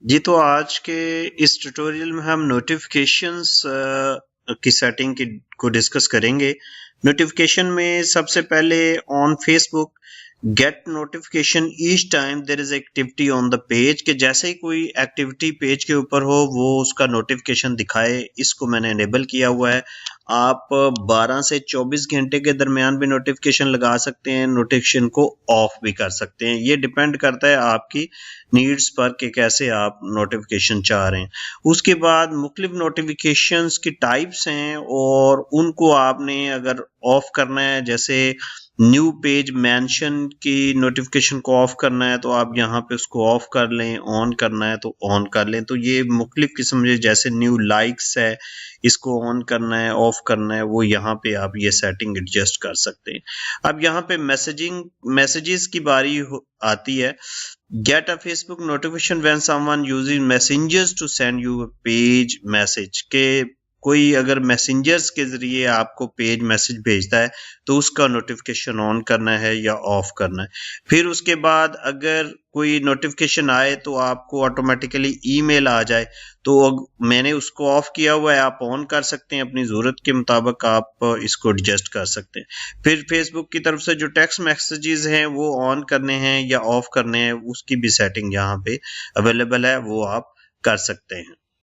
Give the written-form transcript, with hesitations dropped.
जी, तो आज के इस ट्यूटोरियल में हम नोटिफिकेशंस की सेटिंग को डिस्कस करेंगे। नोटिफिकेशन में सबसे पहले on Facebook get notification each time there is activity on the page, के जैसे ही कोई एक्टिविटी पेज के ऊपर हो वो उसका नोटिफिकेशन दिखाए, इसको मैंने इनेबल किया हुआ है। आप 12 से 24 घंटे के दरमियान भी नोटिफिकेशन लगा सकते हैं, नोटिफिकेशन को ऑफ भी कर सकते हैं। ये डिपेंड करता है आपकी नीड्स पर कि कैसे आप नोटिफिकेशन चाह रहे हैं। उसके बाद मुख्तलिफ नोटिफिकेशंस की टाइप्स हैं और उनको आपने अगर ऑफ करना है, जैसे न्यू पेज मेंशन की नोटिफिकेशन को ऑफ करना है तो आप यहाँ पे उसको ऑफ कर लें, ऑन करना है तो ऑन कर लें। तो ये मुख्तलिफ किस्म के, जैसे न्यू लाइक्स है, इसको ऑन करना है, ऑफ करना है, वो यहाँ पे आप ये सेटिंग एडजस्ट कर सकते हैं। अब यहाँ पे मैसेजेस की बारी आती है। Get a Facebook notification when someone using messengers to send you a page message, के कोई अगर मैसेंजर्स के जरिए आपको पेज मैसेज भेजता है तो उसका नोटिफिकेशन ऑन करना है या ऑफ करना है। फिर उसके बाद अगर कोई नोटिफिकेशन आए तो आपको ऑटोमेटिकली ईमेल आ जाए, तो मैंने उसको ऑफ किया हुआ है, आप ऑन कर सकते हैं, अपनी ज़रूरत के मुताबिक आप इसको एडजस्ट कर सकते हैं। फिर फेसबुक की तरफ से जो टेक्स्ट मैसेजेस हैं वो ऑन करने हैं या ऑफ करने हैं, उसकी भी सेटिंग यहाँ पे अवेलेबल है, वो आप कर सकते हैं।